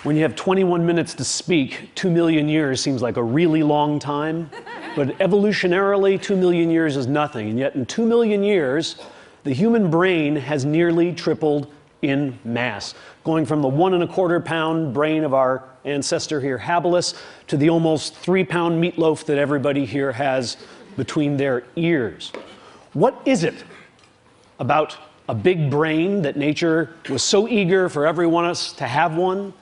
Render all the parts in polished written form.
When you have 21 minutes to speak, 2 million years seems like a really long time. But evolutionarily, 2 million years is nothing. And yet in 2 million years, the human brain has nearly tripled in mass, going from the 1¼ pound brain of our ancestor here, habilis, to the almost 3-pound meatloaf that everybody here has between their ears. What is it about a big brain that nature was so eager for every one of us to have one?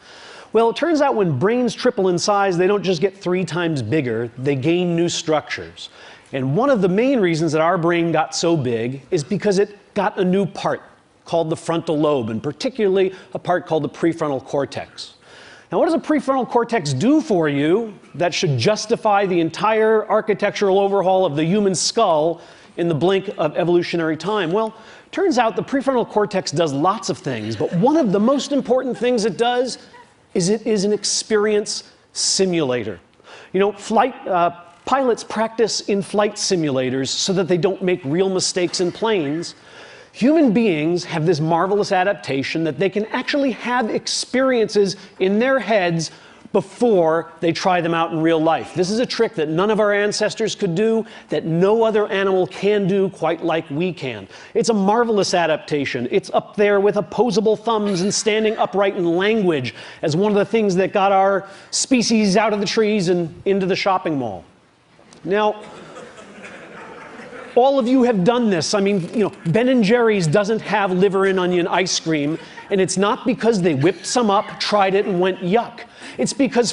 Well, it turns out when brains triple in size, they don't just get 3 times bigger, they gain new structures. And one of the main reasons that our brain got so big is because it got a new part called the frontal lobe, and particularly a part called the prefrontal cortex. Now, what does a prefrontal cortex do for you that should justify the entire architectural overhaul of the human skull in the blink of evolutionary time? Well, turns out the prefrontal cortex does lots of things, but one of the most important things it does is it is an experience simulator. You know, pilots practice in flight simulators so that they don't make real mistakes in planes. Human beings have this marvelous adaptation that they can actually have experiences in their heads before they try them out in real life. This is a trick that none of our ancestors could do, that no other animal can do quite like we can. It's a marvelous adaptation. It's up there with opposable thumbs and standing upright in language as one of the things that got our species out of the trees and into the shopping mall. Now, all of you have done this. I mean, you know, Ben & Jerry's doesn't have liver and onion ice cream, and it's not because they whipped some up, tried it, and went yuck. It's because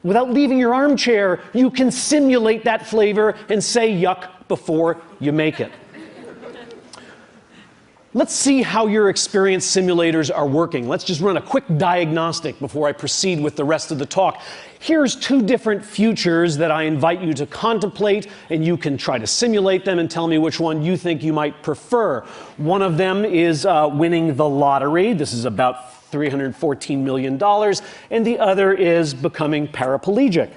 without leaving your armchair, you can simulate that flavor and say yuck before you make it. Let's see how your experience simulators are working. Let's just run a quick diagnostic before I proceed with the rest of the talk. Here's 2 different futures that I invite you to contemplate, and you can try to simulate them and tell me which one you think you might prefer. One of them is winning the lottery. This is about $314 million, and the other is becoming paraplegic.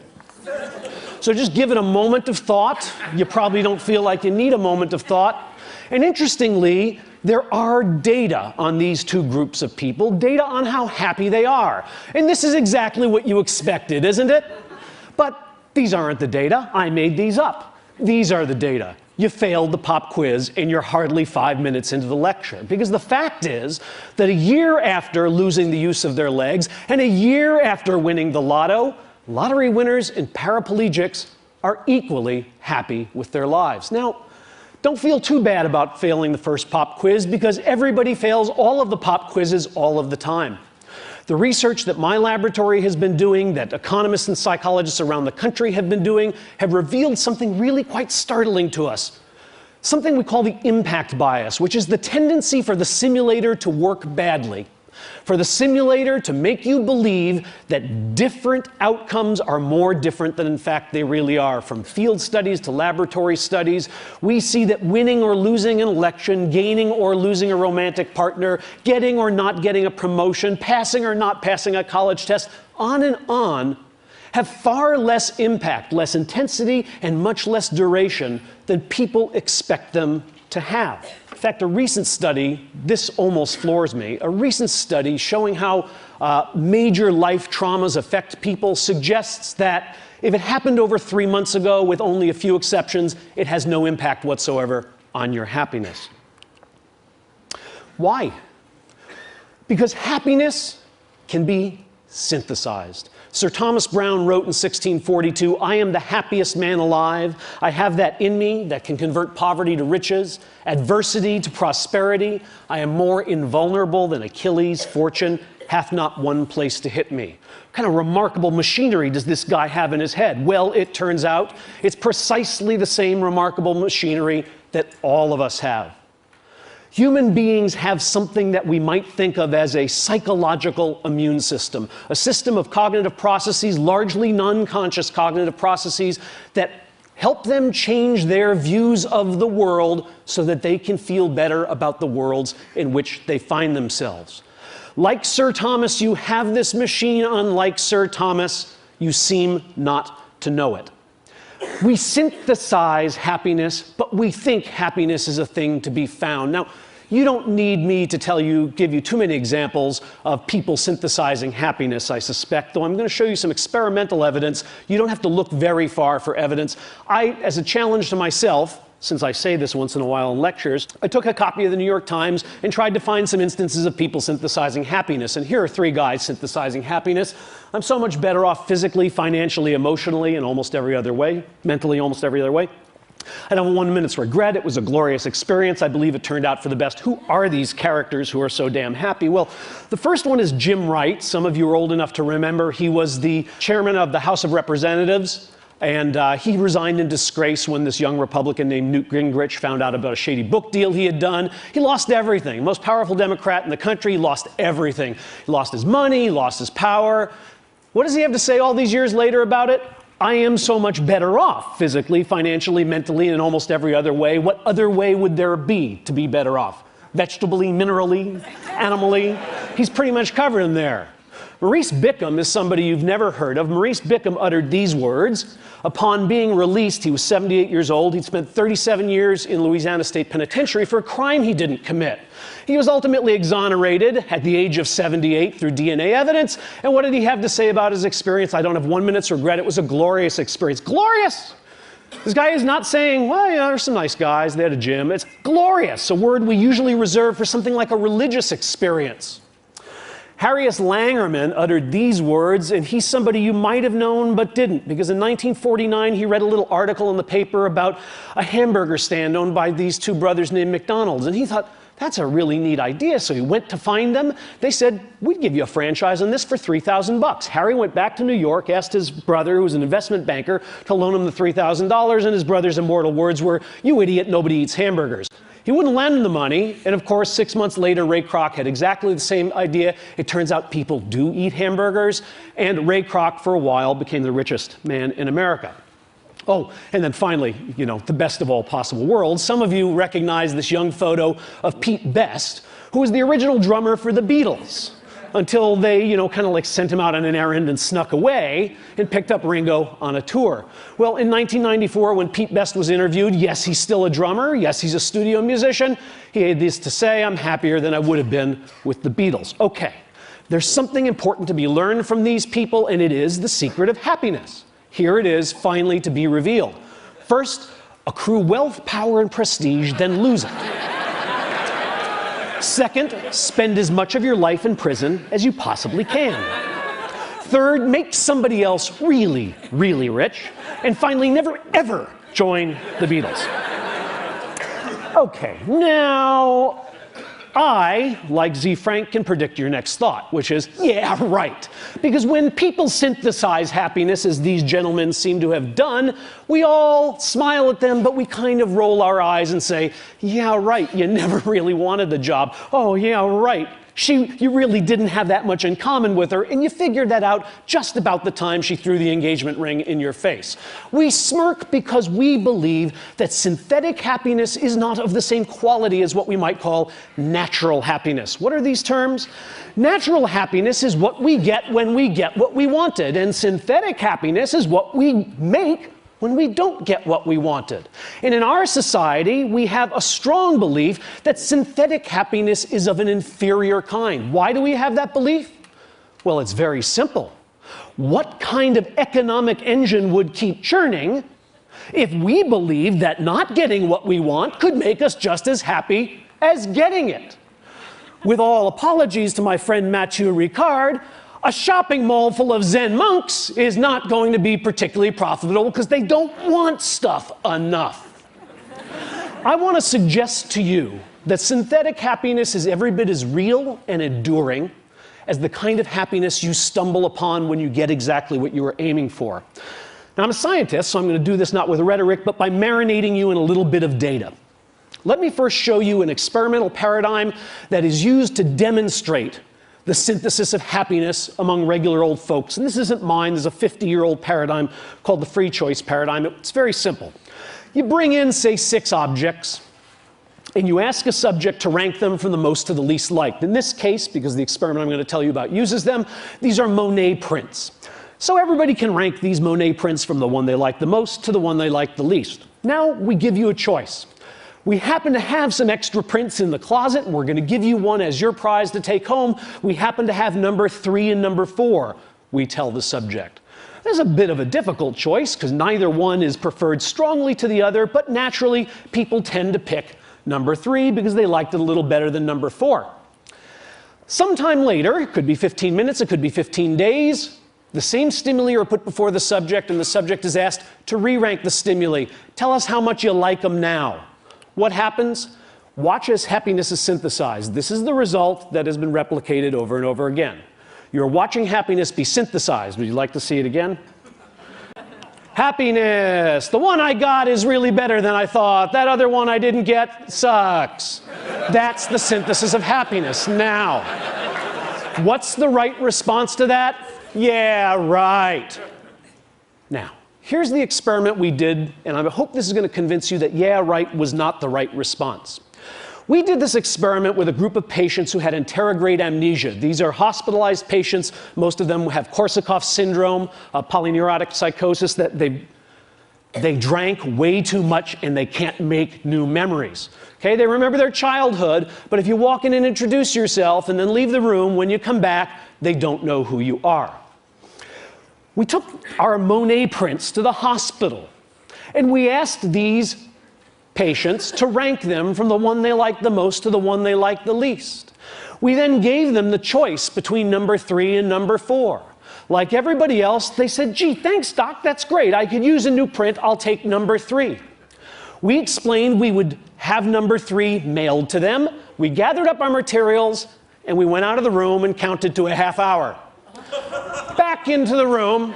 So just give it a moment of thought. You probably don't feel like you need a moment of thought. And interestingly, there are data on these 2 groups of people, data on how happy they are. And this is exactly what you expected, isn't it? But these aren't the data. I made these up. These are the data. You failed the pop quiz and you're hardly 5 minutes into the lecture. Because the fact is that a year after losing the use of their legs and a year after winning the lotto, lottery winners and paraplegics are equally happy with their lives. Now, don't feel too bad about failing the first pop quiz because everybody fails all of the pop quizzes all of the time. The research that my laboratory has been doing, that economists and psychologists around the country have been doing, have revealed something really quite startling to us. Something we call the impact bias, which is the tendency for the simulator to work badly. For the simulator to make you believe that different outcomes are more different than in fact they really are. From field studies to laboratory studies, we see that winning or losing an election, gaining or losing a romantic partner, getting or not getting a promotion, passing or not passing a college test, on and on, have far less impact, less intensity, and much less duration than people expect them to have. In fact, a recent study, this almost floors me, a recent study showing how major life traumas affect people suggests that if it happened over 3 months ago with only a few exceptions, it has no impact whatsoever on your happiness. Why? Because happiness can be synthesized. Sir Thomas Browne wrote in 1642, "I am the happiest man alive. I have that in me that can convert poverty to riches, adversity to prosperity. I am more invulnerable than Achilles. Fortune hath not one place to hit me." What kind of remarkable machinery does this guy have in his head? Well, it turns out it's precisely the same remarkable machinery that all of us have. Human beings have something that we might think of as a psychological immune system, a system of cognitive processes, largely non-conscious cognitive processes, that help them change their views of the world so that they can feel better about the worlds in which they find themselves. Like Sir Thomas, you have this machine. Unlike Sir Thomas, you seem not to know it. We synthesize happiness, but we think happiness is a thing to be found. Now, You don't need me to give you too many examples of people synthesizing happiness, I suspect, though I'm going to show you some experimental evidence. You don't have to look very far for evidence. As a challenge to myself, since I say this once in a while in lectures, I took a copy of the New York Times and tried to find some instances of people synthesizing happiness. And here are 3 guys synthesizing happiness. I'm so much better off physically, financially, emotionally, and almost every other way, mentally, almost every other way. I don't have 1 minute's regret. It was a glorious experience. I believe it turned out for the best. Who are these characters who are so damn happy? Well, the first one is Jim Wright. Some of you are old enough to remember. He was the chairman of the House of Representatives. And he resigned in disgrace when this young Republican named Newt Gingrich found out about a shady book deal he had done. He lost everything. Most powerful Democrat in the country, he lost everything. He lost his money, he lost his power. What does he have to say all these years later about it? I am so much better off physically, financially, mentally, and in almost every other way. What other way would there be to be better off? Vegetably, minerally, animally? He's pretty much covered in there. Maurice Bickham is somebody you've never heard of. Maurice Bickham uttered these words. Upon being released, he was 78 years old. He'd spent 37 years in Louisiana State Penitentiary for a crime he didn't commit. He was ultimately exonerated at the age of 78 through DNA evidence. And what did he have to say about his experience? I don't have 1 minute's regret. It was a glorious experience. Glorious! This guy is not saying, well, yeah, there's some nice guys. They had a gym. It's glorious, a word we usually reserve for something like a religious experience. Harriet Langerman uttered these words, and he's somebody you might have known but didn't, because in 1949 he read a little article in the paper about a hamburger stand owned by these 2 brothers named McDonald's, and he thought, that's a really neat idea. So he went to find them. They said, we'd give you a franchise on this for $3,000. Harry went back to New York, asked his brother, who was an investment banker, to loan him the $3,000, and his brother's immortal words were, you idiot, nobody eats hamburgers. He wouldn't lend him the money, and of course, 6 months later, Ray Kroc had exactly the same idea. It turns out people do eat hamburgers, and Ray Kroc, for a while, became the richest man in America. Oh, and then finally, the best of all possible worlds. Some of you recognize this young photo of Pete Best, who was the original drummer for the Beatles, until they, kind of like sent him out on an errand and snuck away and picked up Ringo on a tour. Well, in 1994, when Pete Best was interviewed, yes, he's still a drummer. Yes, he's a studio musician. He had this to say, I'm happier than I would have been with the Beatles. Okay, there's something important to be learned from these people, and it is the secret of happiness. Here it is, finally, to be revealed. First, accrue wealth, power, and prestige, then lose it. Second, spend as much of your life in prison as you possibly can. Third, make somebody else really, really rich. And finally, never, ever join the Beatles. Okay, now, I, like Z. Frank, can predict your next thought, which is, yeah, right. Because when people synthesize happiness, as these gentlemen seem to have done, we all smile at them, but we kind of roll our eyes and say, yeah, right, you never really wanted the job. Oh, yeah, right. You really didn't have that much in common with her, and you figured that out just about the time she threw the engagement ring in your face. We smirk because we believe that synthetic happiness is not of the same quality as what we might call natural happiness. What are these terms? Natural happiness is what we get when we get what we wanted, and synthetic happiness is what we make when we don't get what we wanted. And in our society, we have a strong belief that synthetic happiness is of an inferior kind. Why do we have that belief? Well, it's very simple. What kind of economic engine would keep churning if we believed that not getting what we want could make us just as happy as getting it? With all apologies to my friend Mathieu Ricard, a shopping mall full of Zen monks is not going to be particularly profitable because they don't want stuff enough. I want to suggest to you that synthetic happiness is every bit as real and enduring as the kind of happiness you stumble upon when you get exactly what you were aiming for. Now, I'm a scientist, so I'm going to do this not with rhetoric, but by marinating you in a little bit of data. Let me first show you an experimental paradigm that is used to demonstrate the synthesis of happiness among regular old folks. And this isn't mine. There's a 50-year-old paradigm called the free choice paradigm. It's very simple. You bring in, say, 6 objects, and you ask a subject to rank them from the most to the least liked. In this case, because the experiment I'm going to tell you about uses them, these are Monet prints. So everybody can rank these Monet prints from the one they like the most to the one they like the least. Now we give you a choice. We happen to have some extra prints in the closet, and we're going to give you one as your prize to take home. We happen to have number 3 and number 4, we tell the subject. There's a bit of a difficult choice because neither one is preferred strongly to the other, but naturally people tend to pick number 3 because they liked it a little better than number 4. Sometime later, it could be 15 minutes, it could be 15 days, the same stimuli are put before the subject and the subject is asked to re-rank the stimuli. Tell us how much you like them now. What happens? Watch as happiness is synthesized. This is the result that has been replicated over and over again. You're watching happiness be synthesized. Would you like to see it again? Happiness. The one I got is really better than I thought. That other one I didn't get sucks. That's the synthesis of happiness. Now, what's the right response to that? Yeah, right. Now, here's the experiment we did, and I hope this is going to convince you that yeah, right was not the right response. We did this experiment with a group of patients who had anterograde amnesia. These are hospitalized patients. Most of them have Korsakoff syndrome, polyneurotic psychosis, that they drank way too much and they can't make new memories. Okay, they remember their childhood, but if you walk in and introduce yourself and then leave the room, when you come back, they don't know who you are. We took our Monet prints to the hospital, and we asked these patients to rank them from the one they liked the most to the one they liked the least. We then gave them the choice between number 3 and number 4. Like everybody else, they said, gee, thanks, doc, that's great. I could use a new print. I'll take number 3. We explained we would have number 3 mailed to them. We gathered up our materials, and we went out of the room and counted to a half hour. Back into the room.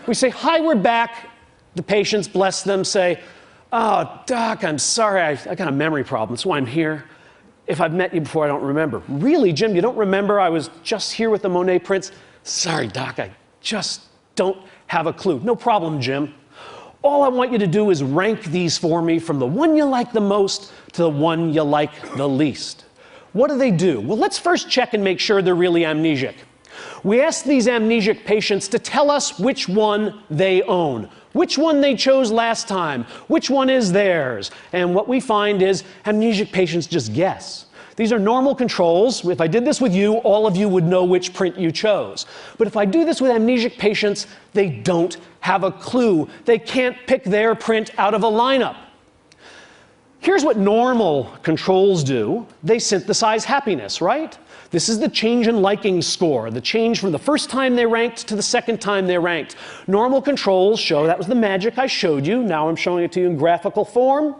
We say, hi, we're back. The patients, bless them, say, oh, doc, I'm sorry, I got a memory problem. That's why I'm here. If I've met you before, I don't remember. Really, Jim, you don't remember? I was just here with the Monet prints. Sorry, doc, I just don't have a clue. No problem, Jim. All I want you to do is rank these for me from the one you like the most to the one you like the least. What do? Well, let's first check and make sure they're really amnesic. We asked these amnesic patients to tell us which one they own, which one they chose last time, which one is theirs. And what we find is amnesic patients just guess. These are normal controls. If I did this with you, all of you would know which print you chose. But if I do this with amnesic patients, they don't have a clue. They can't pick their print out of a lineup. Here's what normal controls do. They synthesize happiness, right? This is the change in liking score, the change from the first time they ranked to the second time they ranked. Normal controls show, that was the magic I showed you. Now I'm showing it to you in graphical form.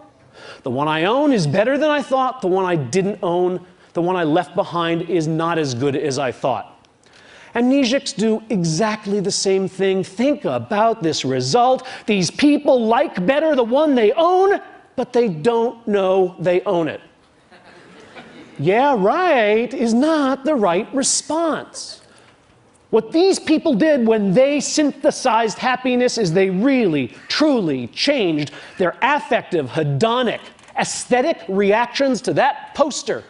The one I own is better than I thought. The one I didn't own, the one I left behind, is not as good as I thought. Amnesics do exactly the same thing. Think about this result. These people like better the one they own, but they don't know they own it. Yeah, right is not the right response. What these people did when they synthesized happiness is they really, truly changed their affective, hedonic, aesthetic reactions to that poster.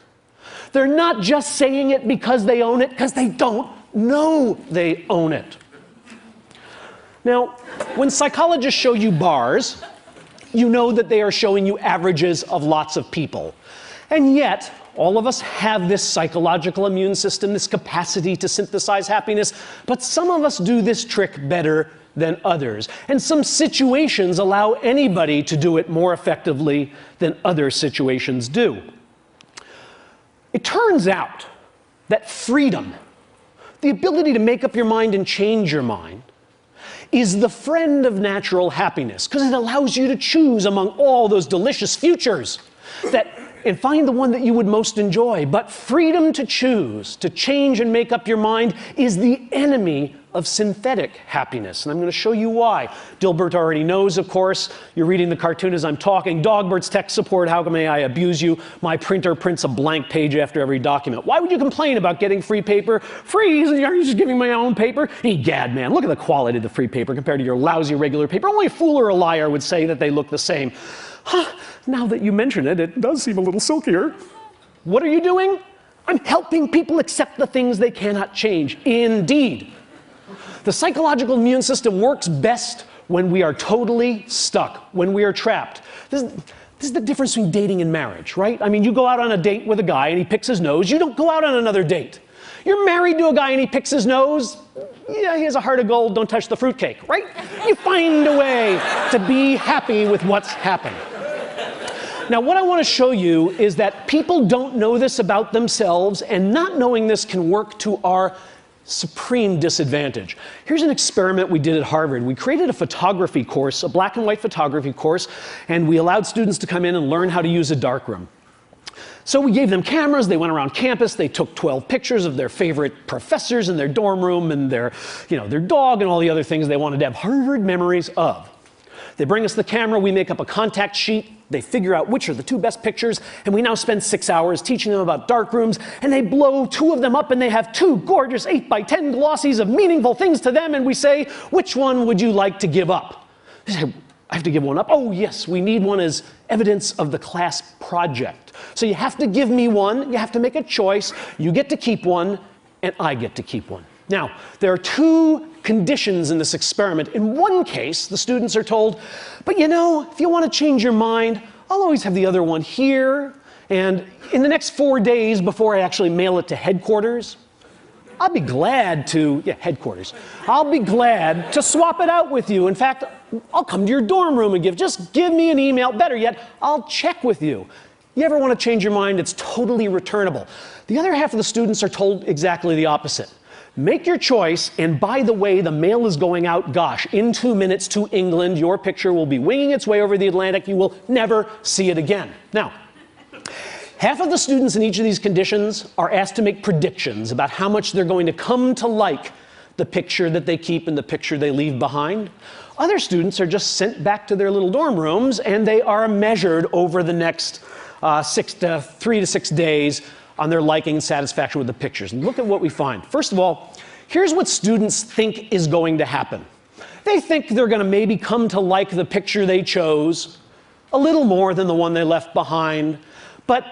They're not just saying it because they own it, because they don't know they own it. Now, when psychologists show you bars, you know that they are showing you averages of lots of people. And yet, all of us have this psychological immune system, this capacity to synthesize happiness, but some of us do this trick better than others. And some situations allow anybody to do it more effectively than other situations do. It turns out that freedom, the ability to make up your mind and change your mind, is the friend of natural happiness, because it allows you to choose among all those delicious futures and find the one that you would most enjoy. But freedom to choose, to change and make up your mind, is the enemy of synthetic happiness. And I'm going to show you why. Dilbert already knows, of course. You're reading the cartoon as I'm talking. Dogbert's tech support, how may I abuse you? My printer prints a blank page after every document. Why would you complain about getting free paper? Free? Are you just giving my own paper? Egad, man, look at the quality of the free paper compared to your lousy regular paper. Only a fool or a liar would say that they look the same. Huh, now that you mention it, it does seem a little silkier. What are you doing? I'm helping people accept the things they cannot change. Indeed. The psychological immune system works best when we are totally stuck, when we are trapped. This is the difference between dating and marriage, right? I mean, you go out on a date with a guy and he picks his nose. You don't go out on another date. You're married to a guy and he picks his nose. Yeah, he has a heart of gold, don't touch the fruitcake, right? You find a way to be happy with what's happened. Now, what I want to show you is that people don't know this about themselves, and not knowing this can work to our supreme disadvantage. Here's an experiment we did at Harvard. We created a photography course, a black and white photography course, and we allowed students to come in and learn how to use a darkroom. So we gave them cameras, they went around campus, they took 12 pictures of their favorite professors in their dorm room and their dog and all the other things they wanted to have Harvard memories of. They bring us the camera, we make up a contact sheet, they figure out which are the 2 best pictures, and we now spend 6 hours teaching them about darkrooms, and they blow 2 of them up and they have 2 gorgeous 8x10 glossies of meaningful things to them, and we say, which one would you like to give up? They say, I have to give one up? Oh yes, we need one as evidence of the class project. So you have to give me one, you have to make a choice, you get to keep one, and I get to keep one. Now, there are 2 conditions in this experiment. In one case, the students are told, but you know, if you want to change your mind, I'll always have the other one here, and in the next 4 days before I actually mail it to headquarters, I'll be glad to, headquarters. I'll be glad to swap it out with you. In fact, I'll come to your dorm room and just give me an email. Better yet, I'll check with you. You ever want to change your mind? It's totally returnable. The other half of the students are told exactly the opposite. Make your choice, and by the way, the mail is going out, gosh, in 2 minutes to England. Your picture will be winging its way over the Atlantic. You will never see it again. Now, half of the students in each of these conditions are asked to make predictions about how much they're going to come to like the picture that they keep and the picture they leave behind. Other students are just sent back to their little dorm rooms, and they are measured over the next 3 to 6 days on their liking and satisfaction with the pictures. Look at what we find. First of all, here's what students think is going to happen. They think they're going to maybe come to like the picture they chose a little more than the one they left behind, but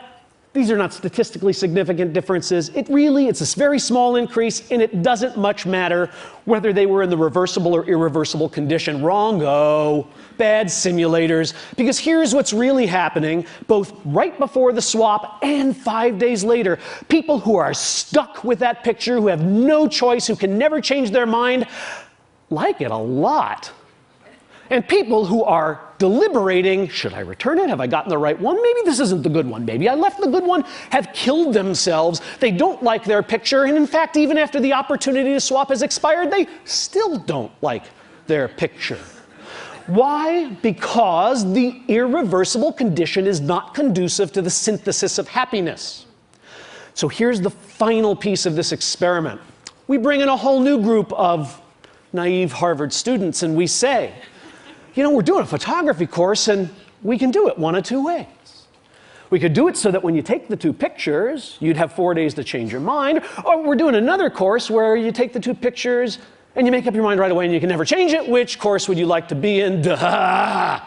these are not statistically significant differences. It's a very small increase, and it doesn't much matter whether they were in the reversible or irreversible condition. Wrong-o. Bad simulators. Because here's what's really happening, both right before the swap and 5 days later. People who are stuck with that picture, who have no choice, who can never change their mind, like it a lot. And people who are deliberating, should I return it? Have I gotten the right one? Maybe this isn't the good one. Maybe I left the good one, have killed themselves. They don't like their picture. And in fact, even after the opportunity to swap has expired, they still don't like their picture. Why? Because the irreversible condition is not conducive to the synthesis of happiness. So here's the final piece of this experiment. We bring in a whole new group of naive Harvard students, and we say, you know, we're doing a photography course, and we can do it one of 2 ways. We could do it so that when you take the 2 pictures, you'd have 4 days to change your mind, or we're doing another course where you take the 2 pictures and you make up your mind right away and you can never change it. Which course would you like to be in? Duh!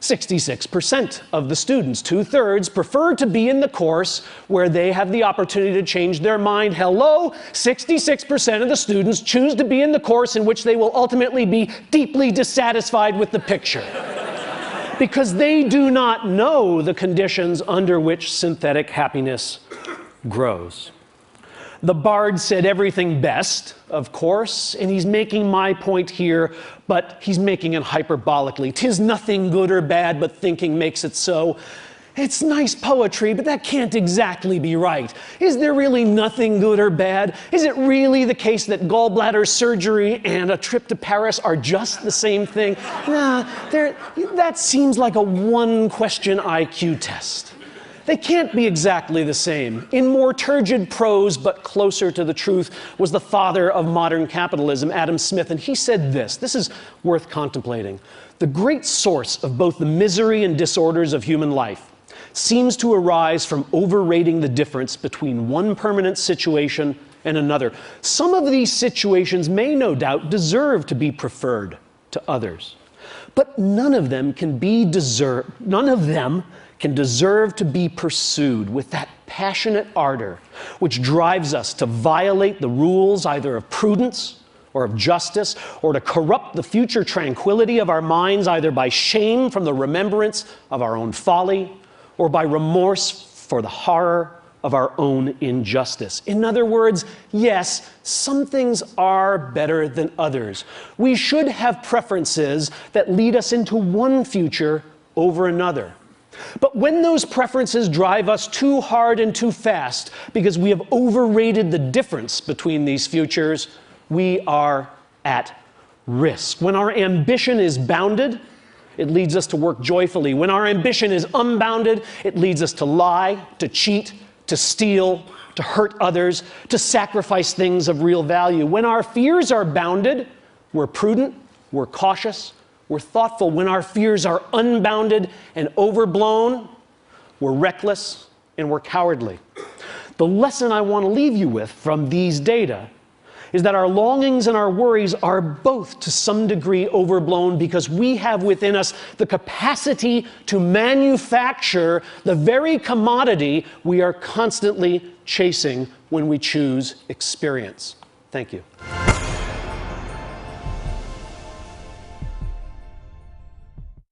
66% of the students, 2/3, prefer to be in the course where they have the opportunity to change their mind. Hello? 66% of the students choose to be in the course in which they will ultimately be deeply dissatisfied with the picture. Because they do not know the conditions under which synthetic happiness grows. The bard said everything best, of course, and he's making my point here, but he's making it hyperbolically. 'Tis nothing good or bad, but thinking makes it so. It's nice poetry, but that can't exactly be right. Is there really nothing good or bad? Is it really the case that gallbladder surgery and a trip to Paris are just the same thing? Nah, that seems like a one-question IQ test. They can't be exactly the same. In more turgid prose, but closer to the truth, was the father of modern capitalism, Adam Smith, and he said this. This is worth contemplating. The great source of both the misery and disorders of human life seems to arise from overrating the difference between one permanent situation and another. Some of these situations may no doubt deserve to be preferred to others, but none of them can deserve to be pursued with that passionate ardor which drives us to violate the rules either of prudence or of justice, or to corrupt the future tranquility of our minds either by shame from the remembrance of our own folly or by remorse for the horror of our own injustice. In other words, yes, some things are better than others. We should have preferences that lead us into one future over another. But when those preferences drive us too hard and too fast because we have overrated the difference between these futures, we are at risk. When our ambition is bounded, it leads us to work joyfully. When our ambition is unbounded, it leads us to lie, to cheat, to steal, to hurt others, to sacrifice things of real value. When our fears are bounded, we're prudent, we're cautious, we're thoughtful. When our fears are unbounded and overblown, we're reckless and we're cowardly. The lesson I want to leave you with from these data is that our longings and our worries are both to some degree overblown because we have within us the capacity to manufacture the very commodity we are constantly chasing when we choose experience. Thank you.